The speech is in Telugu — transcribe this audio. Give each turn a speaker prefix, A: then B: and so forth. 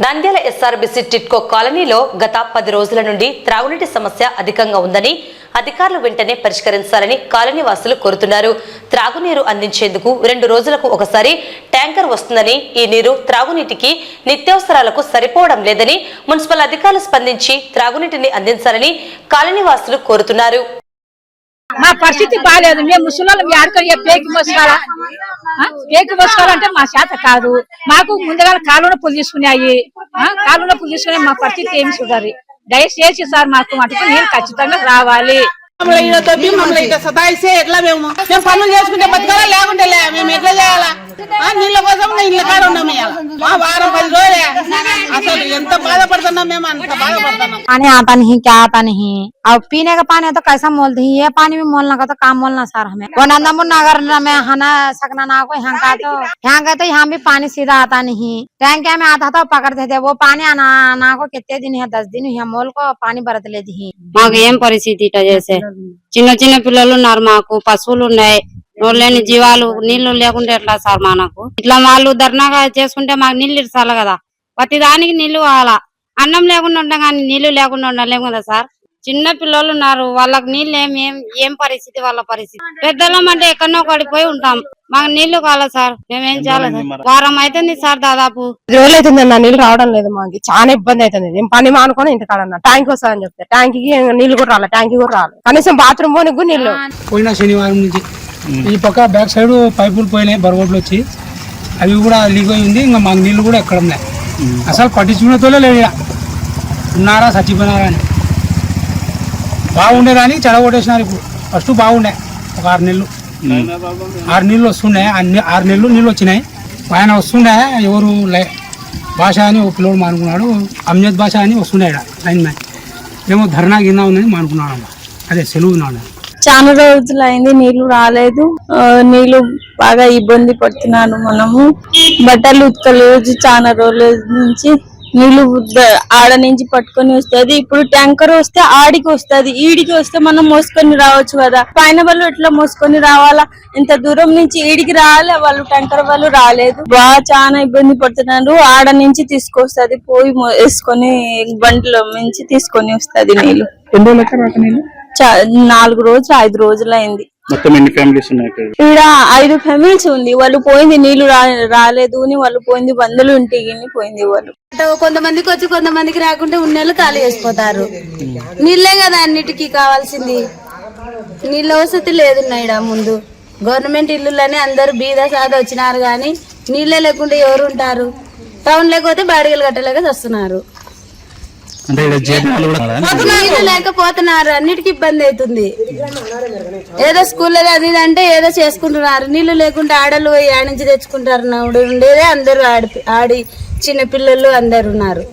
A: నంద్యాల ఎస్ఆర్బీసీ టిట్కో కాలనీలో గత 10 రోజుల నుండి త్రాగునీటి సమస్య అధికంగా ఉందని అధికారులు వెంటనే పరిష్కరించాలని కాలనీ వాసులు కోరుతున్నారు. త్రాగునీరు అందించేందుకు 2 రోజులకు ఒకసారి ట్యాంకర్ వస్తుందని, ఈ నీరు త్రాగునీటికి నిత్యావసరాలకు సరిపోవడం లేదని మున్సిపల్ అధికారులు స్పందించి త్రాగునీటిని అందించాలని కాలనీ వాసులు కోరుతున్నారు.
B: మా పరిస్థితి బాగాలేదు. మేము ముసలి ఆడుకొని పేకి మోసుకోవాలంటే మా చేత కాదు. మాకు ముందుగా కాలు నొప్పులు తీసుకున్నాయి. కాలు నొప్పులు తీసుకునే మా పరిస్థితి ఏమి చూడాలి. దయచేసి సార్ మాకు మటుకు నీళ్ళు ఖచ్చితంగా రావాలి.
C: సతాయిస్తే ఎట్లా మేము పనులు చేసుకుంటే బతకాలా, లేకుంటే మేము ఎట్లా చేయాలా? నీళ్ళ కోసం ఇళ్ళ కాడ ఉన్నాం. వారం 10 రోజులే అసలు ఎంత బాధపడుతున్నాం మేము, అంత బాధపడుతున్నాం.
D: पानी आता नहीं, क्या आता नहीं। अब पीने का पानी है तो कैसा मोलते हैं, ये पानी भी मोलना का तो काम मोलना सर हमें। वो नंदपुर नगर में हना सकना ना को यहाँ का तो यहाँ भी पानी सीधा आता नहीं। टैंक में आता था पकड़ते थे, वो पानी आना को कितने दिन है, 10 दिन है मोल को पानी बरत लेती है।
E: మాకు ఏం పరిస్థితి ఇట చేసే చిన్న చిన్న పిల్లలు ఉన్నారు, మాకు పశువులు ఉన్నాయి, లేని జీవాలు నీళ్లు లేకుంటే ఎట్లా సార్? మనకు ఇట్లా వాళ్ళు ధర్నాగా చేసుకుంటే మాకు నీళ్ళు ఇస్తాలి కదా. ప్రతి దానికి నీళ్లు కావాలా. అన్నం లేకుండా ఉంటాం కానీ నీళ్లు లేకుండా ఉండలేము కదా సార్. చిన్న పిల్లలు ఉన్నారు, వాళ్ళకి నీళ్ళు ఏం పరిస్థితి వాళ్ళ పరిస్థితి. పెద్దలం అంటే ఎక్కడో పడిపోయి ఉంటాం, మాకు నీళ్లు కావాలా సార్. మేమేం చేయాలి సార్? వారం అవుతుంది సార్, దాదాపు
F: 10 రోజులు అవుతుంది అన్న. నీళ్ళు రావడం లేదు, మాకు చాలా ఇబ్బంది అవుతుంది. నేను పని మానుకొని ఇంటికాడన్నా ట్యాంక్ వస్తుందని చెప్తే ట్యాంక్ కి నీళ్లు కూడా రాలి, ట్యాంక్ కూడా రాలి, కనీసం బాత్రూమ్ పోనీ నీళ్లు.
G: పోయిన శనివారం నుంచి ఈ పక్క బ్యాక్ సైడ్ పైపులు పోయినాయి, బరగొడ్లు వచ్చి అవి కూడా లీక్ అయి ఉంది. ఇంకా మాకు నీళ్లు కూడా ఎక్కడ ఉన్నాయి, అసలు పట్టించుకునేతోలే లేదు. ఉన్నారా చచ్చిపోయినారా అని. బాగుండేదాన్ని చెడగొట్టేసినారు. ఇప్పుడు ఫస్ట్ బాగుండే ఒక 6 నెలలు 6 నెలలు వస్తుండే, 6 నెలలు నీళ్ళు వచ్చినాయి. ఆయన వస్తుండే, ఎవరు భాష అని ఒక పిల్లడు మానుకున్నాడు, అమ్జద్ భాష అని వస్తుండే లైన్ మ్యాన్. ఏమో ధర్నా గిన్నా ఉందని మానుకున్నాడు, అదే సెలవు ఉన్నాడు.
H: చాలా రోజులు అయింది, నీళ్లు రాలేదు. నీళ్లు బాగా ఇబ్బంది పడుతున్నాను. మనము బట్టలు ఉతకలేదు చాలా రోజుల నుంచి. నీళ్లు ఆడ నుంచి పట్టుకొని వస్తుంది. ఇప్పుడు ట్యాంకర్ వస్తే ఆడికి వస్తుంది, ఈడికి వస్తే మనం మోసుకొని రావచ్చు కదా. పైన వాళ్ళు ఎట్లా మోసుకొని రావాలా? ఇంత దూరం నుంచి ఈడికి రావాలి, వాళ్ళు ట్యాంకర్ వాళ్ళు రాలేదు. బాగా చాలా ఇబ్బంది పడుతున్నారు. ఆడ నుంచి తీసుకొస్తుంది, పోయి వేసుకొని బండ్లో నుంచి తీసుకొని వస్తుంది నీళ్లు. 4 రోజులు 5 రోజులు అయింది.
I: మొత్తం ఎన్ని ఫ్యామిలీస్ ఉన్నాయి
H: ఇక్కడ? 5 ఫ్యామిలీస్ ఉంది. వాళ్ళు పోయింది నీళ్లు రాలేదు అని వాళ్ళు పోయింది, బంధువులు ఇంటికి పోయింది. వాళ్ళు
J: కొంతమందికి వచ్చి కొంతమందికి రాకుంటే ఉన్నేళ్ళు ఖాళీ చేసిపోతారు. నీళ్ళే కదా అన్నిటికీ కావాల్సింది. నీళ్ళ వసతి లేదు ఇక్కడ. ముందు గవర్నమెంట్ ఇల్లులని అందరు బీద సాద వచ్చినారు, కానీ నీళ్ళే లేకుంటే ఎవరు ఉంటారు? టౌన్ లేకపోతే బాడిగలు కట్టలేక వస్తున్నారు. నీళ్ళు లేకపోతున్నారు, అన్నిటికీ ఇబ్బంది అవుతుంది. ఏదో స్కూల్లో అది అంటే ఏదో చేసుకుంటున్నారు. నీళ్లు లేకుంటే ఆడలు ఆడించి తెచ్చుకుంటారు. ఉండేదే అందరూ ఆడి చిన్న పిల్లలు అందరు ఉన్నారు.